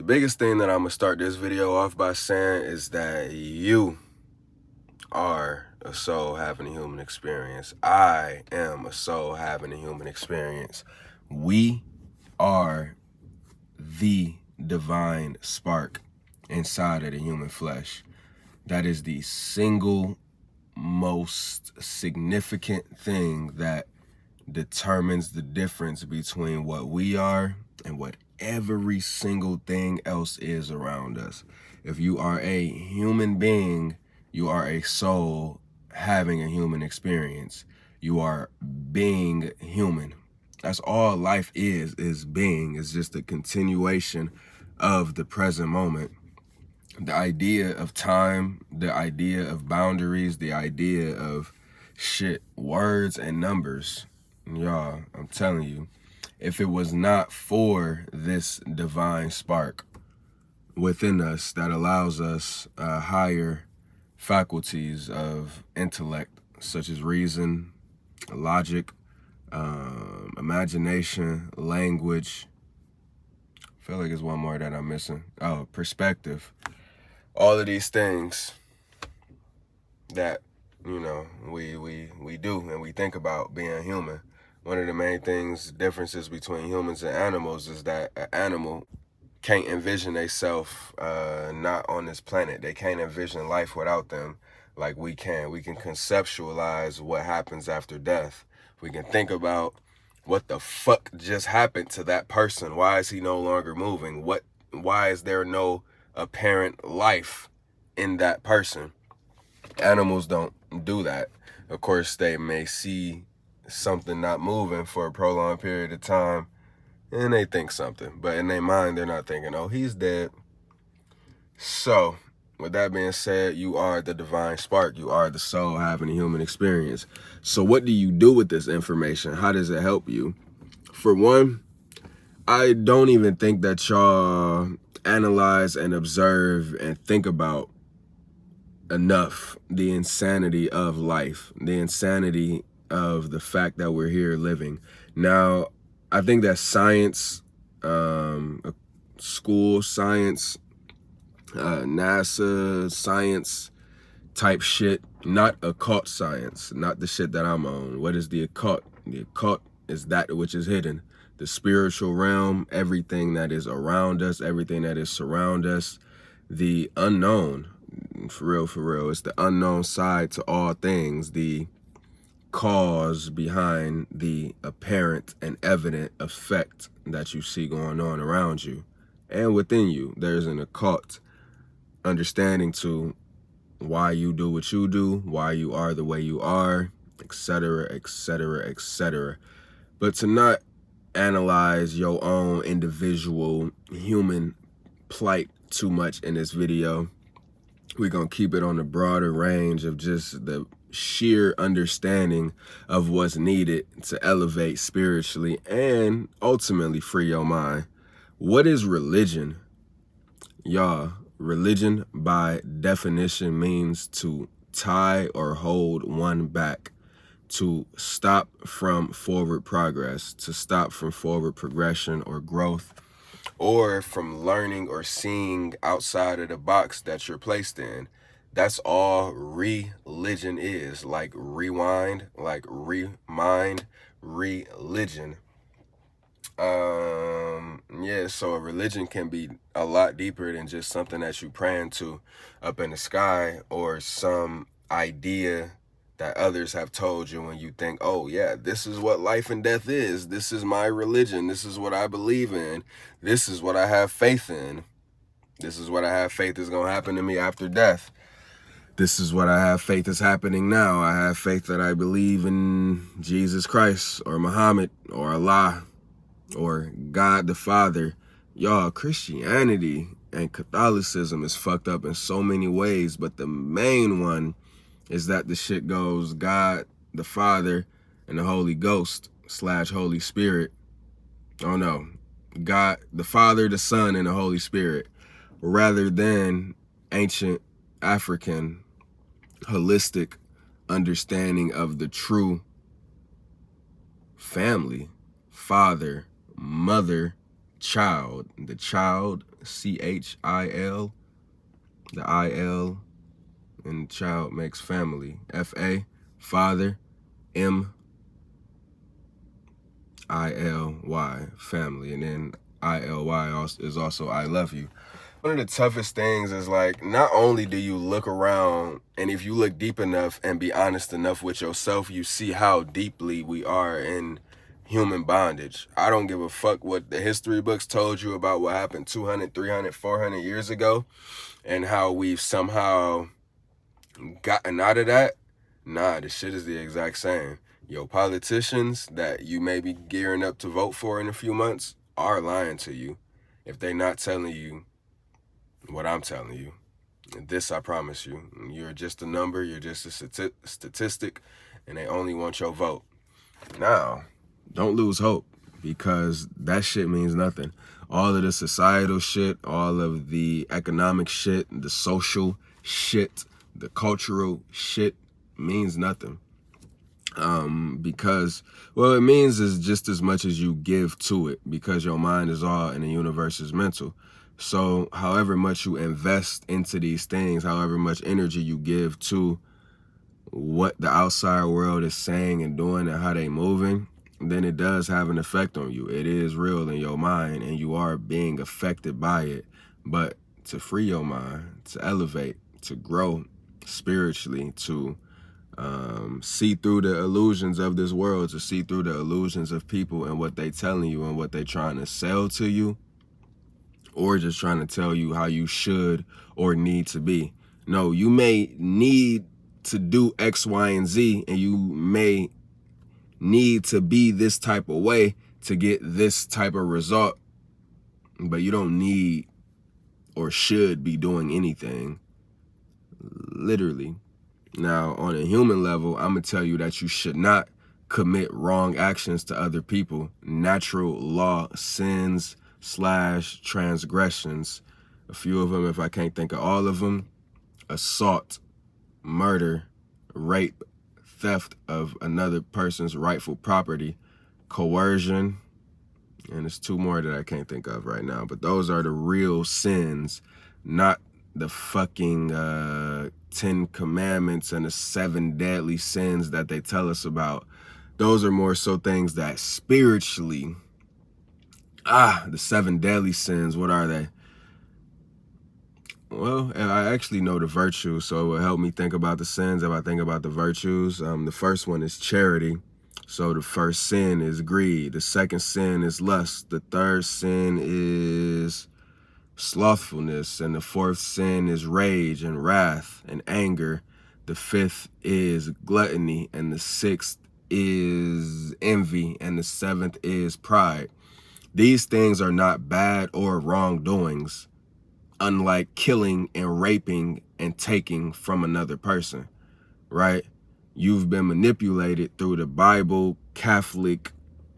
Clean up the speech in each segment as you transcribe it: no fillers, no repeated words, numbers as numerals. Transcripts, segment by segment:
biggest thing that I'm going to start this video off by saying is that you are a soul having a human experience. I am a soul having a human experience. We are the divine spark inside of the human flesh. That is the single most significant thing that determines the difference between what we are and what every single thing else is around us. If you are a human being, you are a soul having a human experience. You are being human. That's all life is being. It's just a continuation of the present moment. The idea of time, the idea of boundaries, the idea of words and numbers. Y'all, I'm telling you, if it was not for this divine spark within us that allows us higher faculties of intellect, such as reason, logic, imagination, language. I feel like there's one more that I'm missing. Oh, perspective. All of these things that, you know, we do and we think about being human. One of the main differences between humans and animals is that an animal can't envision themselves not on this planet. They can't envision life without them like we can. We can conceptualize what happens after death. We can think about what the fuck just happened to that person. Why is he no longer moving? Why is there no apparent life in that person? Animals don't do that. Of course, they may see something not moving for a prolonged period of time and they think something, but in their mind, they're not thinking, oh, he's dead. So, with that being said, you are the divine spark. You are the soul having a human experience. So what do you do with this information? How does it help you? For one, I don't even think that y'all analyze and observe and think about enough the insanity of life, the insanity of the fact that we're here living. Now, I think that science, school science, NASA science type shit, not occult science, not the shit that I'm on. What is the occult? The occult is that which is hidden. The spiritual realm, everything that is around us, everything that is surround us, the unknown, for real, it's the unknown side to all things, the cause behind the apparent and evident effect that you see going on around you and within you. There's an occult understanding to why you do what you do, why you are the way you are, etc., etc., etc. But to not analyze your own individual human plight too much in this video, we're going to keep it on the broader range of just the sheer understanding of what's needed to elevate spiritually and ultimately free your mind. What is religion? Y'all, religion by definition means to tie or hold one back, to stop from forward progress, to stop from forward progression or growth, or from learning or seeing outside of the box that you're placed in. That's all religion is. Like rewind, like remind, religion. Yeah, so a religion can be a lot deeper than just something that you praying to up in the sky, or some idea that others have told you when you think, oh yeah, this is what life and death is. This is my religion. This is what I believe in. This is what I have faith in. This is what I have faith is going to happen to me after death. This is what I have faith is happening now. I have faith that I believe in Jesus Christ or Muhammad or Allah or God the Father. Y'all, Christianity and Catholicism is fucked up in so many ways, but the main one is that the shit goes God the Father and the Holy Ghost / Holy Spirit. Oh no, God the Father, the Son, and the Holy Spirit, rather than ancient African holistic understanding of the true family, father, mother, child, the child, CHIL. The IL in child makes family. FA, father. MILY, family. And then ILY is also I love you. One of the toughest things is like, not only do you look around, and if you look deep enough and be honest enough with yourself, you see how deeply we are in human bondage. I don't give a fuck what the history books told you about what happened 200, 300, 400 years ago and how we've somehow gotten out of that. Nah, the shit is the exact same. Your politicians that you may be gearing up to vote for in a few months are lying to you if they're not telling you what I'm telling you. This I promise you. You're just a number, you're just a statistic, and they only want your vote. Now, don't lose hope, because that shit means nothing. All of the societal shit, all of the economic shit, the social shit, the cultural shit means nothing. Because, well, it means is just as much as you give to it, because your mind is all and the universe is mental. So however much you invest into these things, however much energy you give to what the outside world is saying and doing and how they moving, then it does have an effect on you. It is real in your mind and you are being affected by it. But to free your mind, to elevate, to grow spiritually, to see through the illusions of this world, to see through the illusions of people and what they telling you and what they trying to sell to you, or just trying to tell you how you should or need to be. No, you may need to do X, Y, and Z, and you may need to be this type of way to get this type of result, but you don't need or should be doing anything, literally. Now, on a human level, I'm going to tell you that you should not commit wrong actions to other people, natural law sins / transgressions. A few of them, if I can't think of all of them: assault, murder, rape, theft of another person's rightful property, coercion, and there's two more that I can't think of right now. But those are the real sins, not the fucking 10 commandments and the 7 deadly sins that they tell us about. Those are more so things that spiritually, the 7 deadly sins, what are they? Well, I actually know the virtues, so it will help me think about the sins if I think about the virtues. The first one is charity. So the first sin is greed. The second sin is lust. The third sin is slothfulness. And the fourth sin is rage and wrath and anger. The fifth is gluttony. And the sixth is envy. And the seventh is pride. These things are not bad or wrongdoings, unlike killing and raping and taking from another person, right? You've been manipulated through the Bible, Catholic,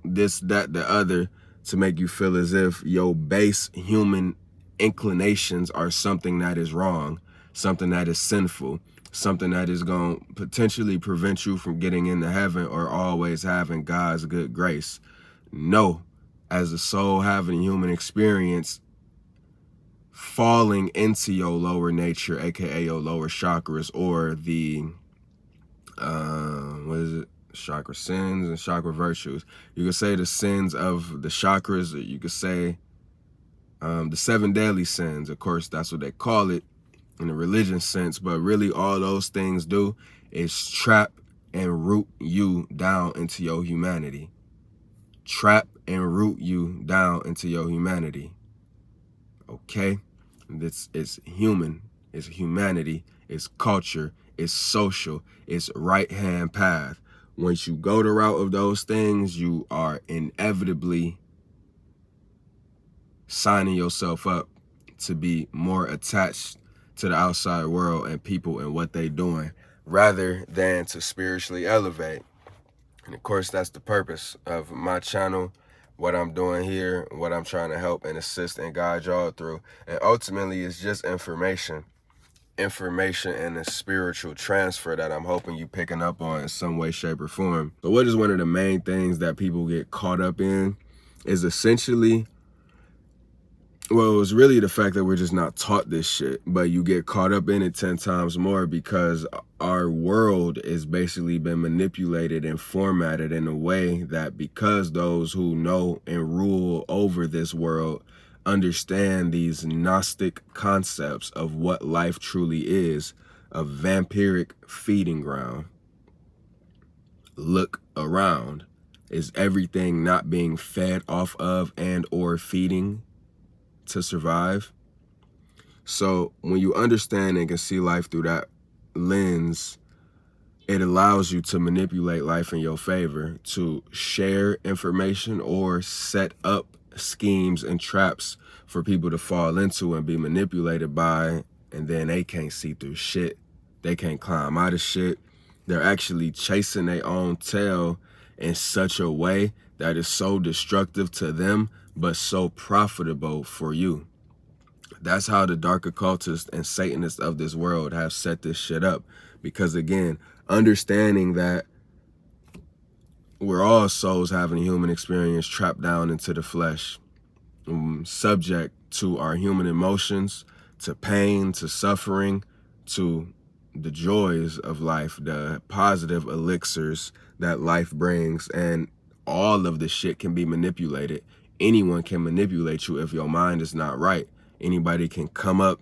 this, that, the other, to make you feel as if your base human inclinations are something that is wrong, something that is sinful, something that is going to potentially prevent you from getting into heaven or always having God's good grace. No, as a soul having a human experience, falling into your lower nature, aka your lower chakras, or the what is it? Chakra sins and chakra virtues. You could say the sins of the chakras, or you could say the 7 deadly sins. Of course, that's what they call it in the religion sense, but really all those things do is trap and root you down into your humanity. Trap and root you down into your humanity. Okay? It's human, it's humanity, it's culture, it's social, it's right-hand path. Once you go the route of those things, you are inevitably signing yourself up to be more attached to the outside world and people and what they're doing, rather than to spiritually elevate. And of course, that's the purpose of my channel, what I'm doing here, what I'm trying to help and assist and guide y'all through. And ultimately, it's just information and a spiritual transfer that I'm hoping you picking up on in some way, shape, or form. But what is one of the main things that people get caught up in is essentially Well, it's really the fact that we're just not taught this shit, but you get caught up in it 10 times more because our world is basically been manipulated and formatted in a way that, because those who know and rule over this world understand these Gnostic concepts of what life truly is, a vampiric feeding ground. Look around. Is everything not being fed off of and or feeding to survive? So when you understand and can see life through that lens, it allows you to manipulate life in your favor, to share information or set up schemes and traps for people to fall into and be manipulated by, and then they can't see through shit. They can't climb out of shit. They're actually chasing their own tail in such a way that is so destructive to them, but so profitable for you. That's how the dark occultists and Satanists of this world have set this shit up. Because again, understanding that we're all souls having a human experience trapped down into the flesh, subject to our human emotions, to pain, to suffering, to the joys of life, the positive elixirs that life brings, and all of the shit can be manipulated. Anyone can manipulate you if your mind is not right. Anybody can come up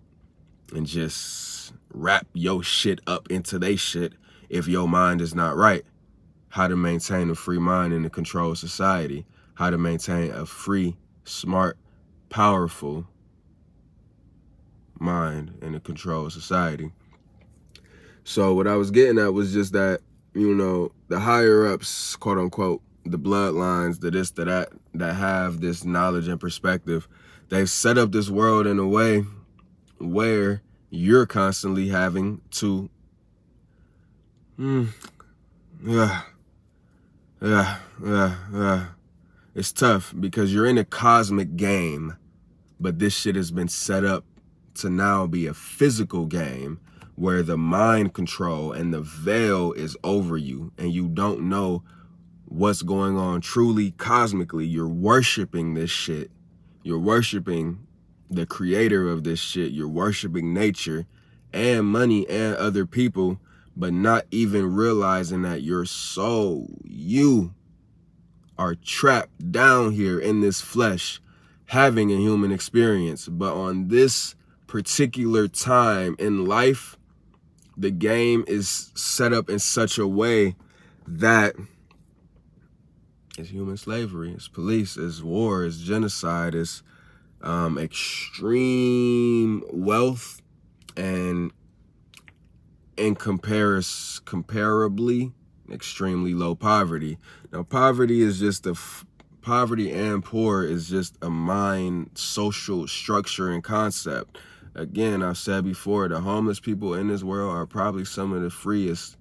and just wrap your shit up into they shit if your mind is not right. How to maintain a free mind in a controlled society. How to maintain a free, smart, powerful mind in a controlled society. So what I was getting at was just that, you know, the higher ups, quote unquote, the bloodlines, the this, the that have this knowledge and perspective, they've set up this world in a way where you're constantly having to, it's tough because you're in a cosmic game, but this shit has been set up to now be a physical game where the mind control and the veil is over you and you don't know what's going on truly cosmically. You're worshiping this shit. You're worshiping the creator of this shit. You're worshiping nature and money and other people, but not even realizing that your soul, you are trapped down here in this flesh having a human experience. But on this particular time in life, the game is set up in such a way that it's human slavery, it's police, it's war, it's genocide, it's extreme wealth, and comparably extremely low poverty. Now, poverty is just poverty and poor is just a mind social structure and concept. Again, I've said before, the homeless people in this world are probably some of the freest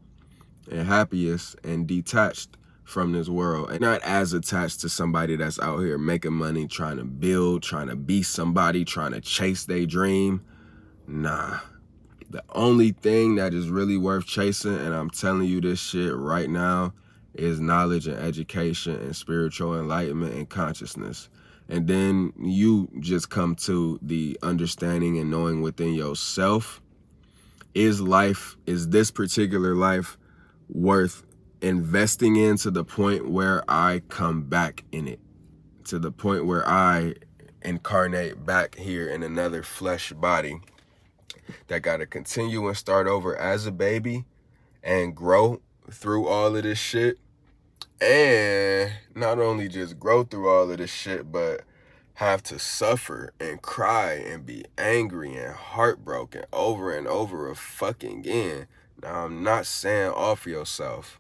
and happiest and detached from this world, and not as attached to somebody that's out here making money, trying to build, trying to be somebody, trying to chase their dream. Nah. The only thing that is really worth chasing, and I'm telling you this shit right now, is knowledge and education and spiritual enlightenment and consciousness. And then you just come to the understanding and knowing within yourself, is this particular life worth investing in to the point where I come back in it, to the point where I incarnate back here in another flesh body that got to continue and start over as a baby and grow through all of this shit. And not only just grow through all of this shit, but have to suffer and cry and be angry and heartbroken over and over fucking again. Now, I'm not saying offer yourself.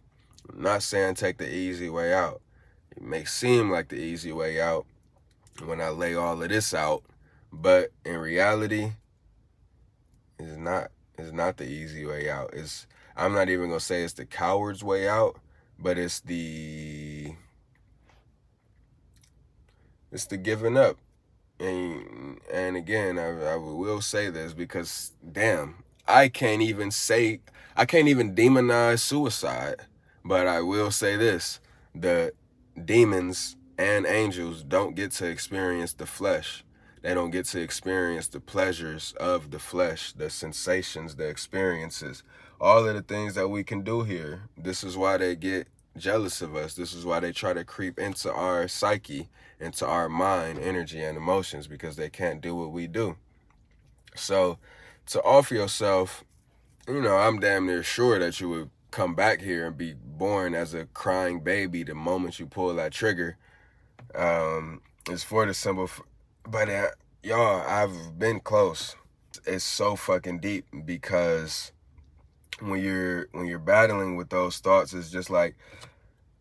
I'm not saying take the easy way out. It may seem like the easy way out when I lay all of this out, but in reality, it's not the easy way out. I'm not even gonna say it's the coward's way out, but it's the giving up. And again, I will say this because damn, I can't even demonize suicide, but I will say this: the demons and angels don't get to experience the flesh. They don't get to experience the pleasures of the flesh, the sensations, the experiences, all of the things that we can do here. This is why they get jealous of us. This is why they try to creep into our psyche, into our mind, energy, and emotions, because they can't do what we do. So to offer yourself, I'm damn near sure that you would come back here and be born as a crying baby the moment you pull that trigger. It's for the simple, but y'all, I've been close. It's so fucking deep, because when you're battling with those thoughts, it's just like,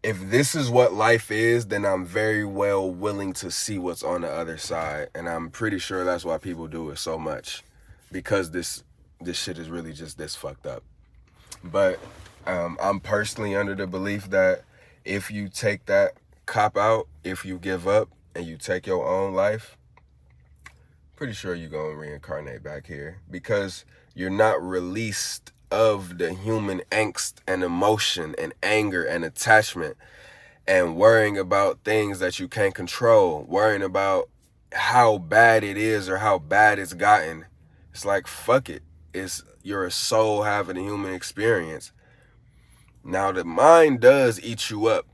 if this is what life is, then I'm very well willing to see what's on the other side. And I'm pretty sure that's why people do it so much, because this shit is really just this fucked up. But I'm personally under the belief that if you take that cop out, if you give up and you take your own life, pretty sure you're going to reincarnate back here, because you're not released of the human angst and emotion and anger and attachment and worrying about things that you can't control, worrying about how bad it is or how bad it's gotten. It's like, fuck it. You're a soul having a human experience. Now, the mind does eat you up.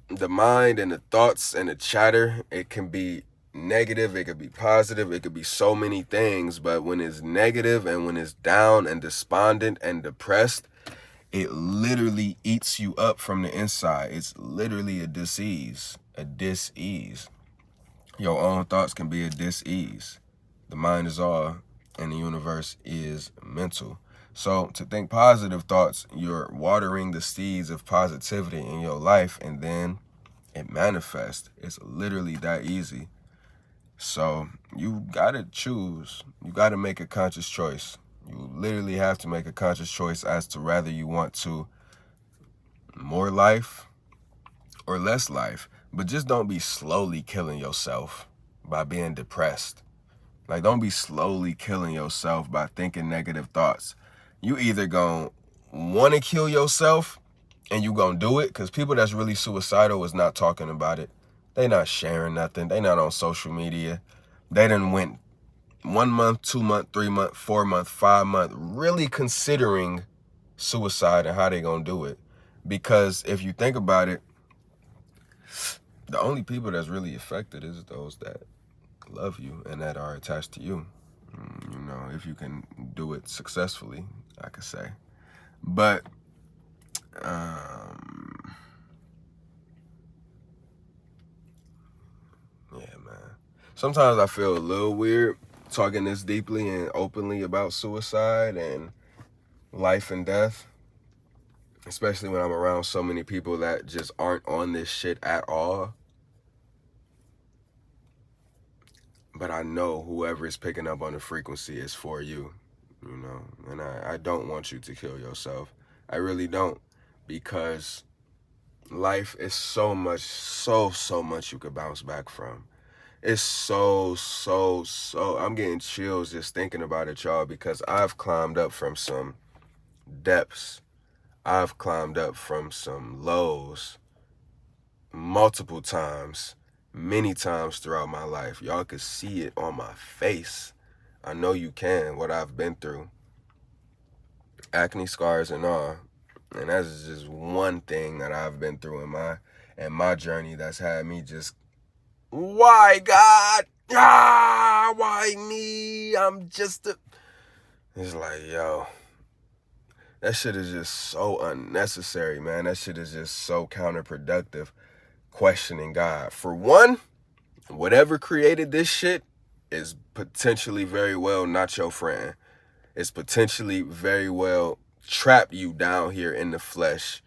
The mind and the thoughts and the chatter, it can be negative, it could be positive, it could be so many things. But when it's negative and when it's down and despondent and depressed, it literally eats you up from the inside. It's literally a dis-ease. Your own thoughts can be a dis-ease. The mind is all, and the universe is mental. So to think positive thoughts, you're watering the seeds of positivity in your life, and then it manifests. It's literally that easy. So you gotta choose. You gotta make a conscious choice. You literally have to make a conscious choice as to whether you want to more life or less life. But just don't be slowly killing yourself by being depressed. Like, don't be slowly killing yourself by thinking negative thoughts. You either gonna want to kill yourself and you gonna do it, because people that's really suicidal is not talking about it. They not sharing nothing. They not on social media. They done went 1 month, 2 month, 3 month, 4 month, 5 month, really considering suicide and how they gonna do it. Because if you think about it, the only people that's really affected is those that love you and that are attached to you. If you can do it successfully, I could say. But yeah, man. Sometimes I feel a little weird talking this deeply and openly about suicide and life and death, especially when I'm around so many people that just aren't on this shit at all. But I know whoever is picking up on the frequency is for you, and I don't want you to kill yourself. I really don't, because life is so much you could bounce back from. It's so, I'm getting chills just thinking about it, y'all, because I've climbed up from some depths. I've climbed up from some lows multiple times, many times throughout my life. Y'all could see it on my face. I know you can, what I've been through. Acne scars and all. And that's just one thing that I've been through in my journey that's had me just, why God? Why me? I'm just a... It's like, yo, that shit is just so unnecessary, man. That shit is just so counterproductive, questioning God. For one, whatever created this shit is potentially very well not your friend. It's potentially very well trapped you down here in the flesh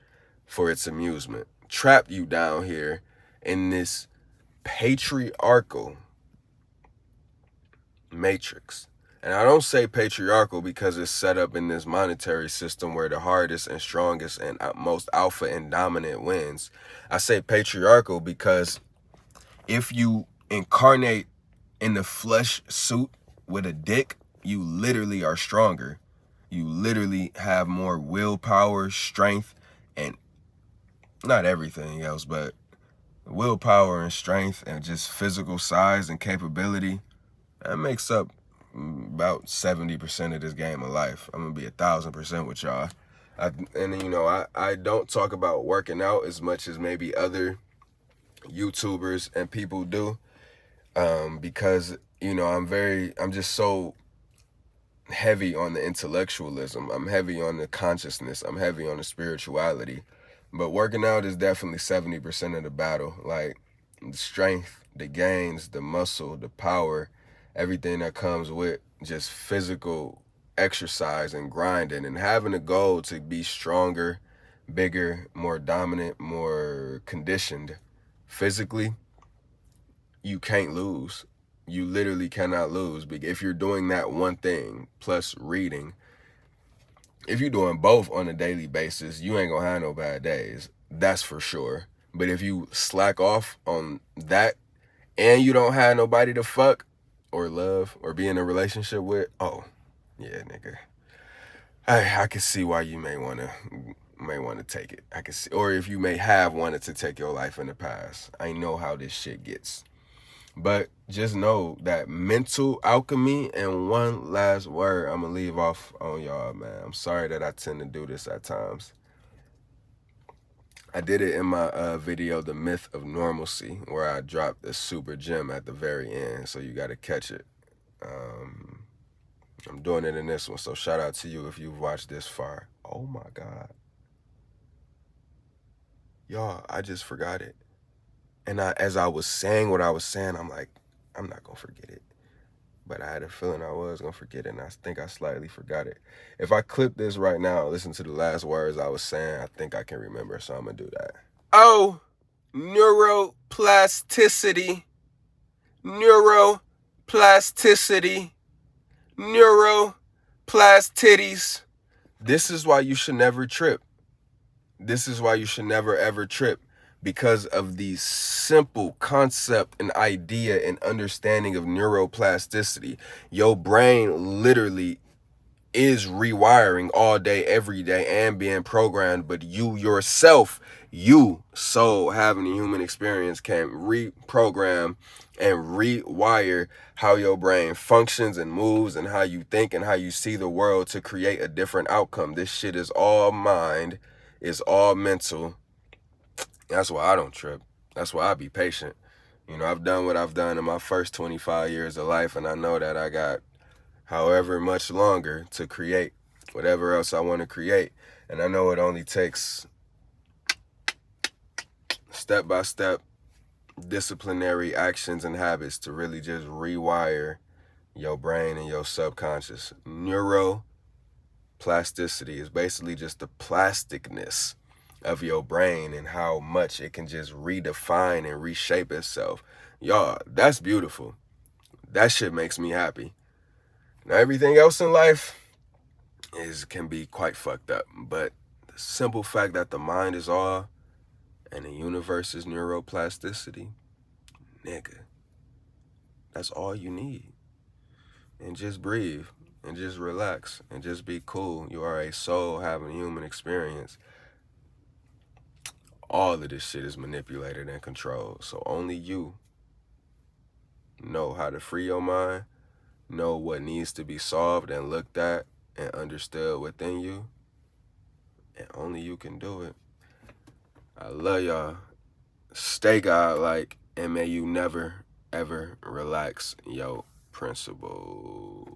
for its amusement. Trapped you down here in this patriarchal matrix. And I don't say patriarchal because it's set up in this monetary system where the hardest and strongest and most alpha and dominant wins. I say patriarchal because if you incarnate in the flesh suit with a dick, you literally are stronger. You literally have more willpower, strength, and not everything else, but willpower and strength and just physical size and capability That makes up about 70% of this game of life. I'm gonna be 1,000% with y'all. And you know, I don't talk about working out as much as maybe other YouTubers and people do, because you know I'm just so heavy on the intellectualism. I'm heavy on the consciousness. I'm heavy on the spirituality. But working out is definitely 70% of the battle. Like the strength, the gains, the muscle, the power, everything that comes with just physical exercise and grinding and having a goal to be stronger, bigger, more dominant, more conditioned physically. You can't lose. You literally cannot lose. If you're doing that one thing plus reading, if you're doing both on a daily basis, you ain't gonna have no bad days. That's for sure. But if you slack off on that and you don't have nobody to fuck or love or be in a relationship with, oh, yeah, nigga. I can see why you may wanna take it. I can see, or if you may have wanted to take your life in the past. I know how this shit gets. But just know that mental alchemy, and one last word I'm going to leave off on y'all, man. I'm sorry that I tend to do this at times. I did it in my video, The Myth of Normalcy, where I dropped a super gem at the very end, so you got to catch it. I'm doing it in this one, so shout out to you if you've watched this far. Oh my God. Y'all, I just forgot it. And as I was saying what I was saying, I'm like, I'm not going to forget it. But I had a feeling I was going to forget it, and I think I slightly forgot it. If I clip this right now, listen to the last words I was saying, I think I can remember, so I'm going to do that. Oh, neuroplasticity, neuroplasticity, neuroplastities. This is why you should never trip. This is why you should never, ever trip. Because of the simple concept and idea and understanding of neuroplasticity. Your brain literally is rewiring all day, every day, and being programmed, but you yourself, you soul having a human experience, can reprogram and rewire how your brain functions and moves and how you think and how you see the world to create a different outcome. This shit is all mind, it's all mental. That's why I don't trip. That's why I be patient. You know, I've done what I've done in my first 25 years of life, and I know that I got however much longer to create whatever else I want to create. And I know it only takes step-by-step disciplinary actions and habits to really just rewire your brain and your subconscious. Neuroplasticity is basically just the plasticness of your brain and how much it can just redefine and reshape itself. Y'all, that's beautiful. That shit makes me happy. Now, everything else in life can be quite fucked up, but the simple fact that the mind is all and the universe is neuroplasticity, nigga, that's all you need. And just breathe and just relax and just be cool. You are a soul having a human experience. All of this shit is manipulated and controlled. So only you know how to free your mind, know what needs to be solved and looked at and understood within you. And only you can do it. I love y'all. Stay godlike, and may you never, ever relax your principles.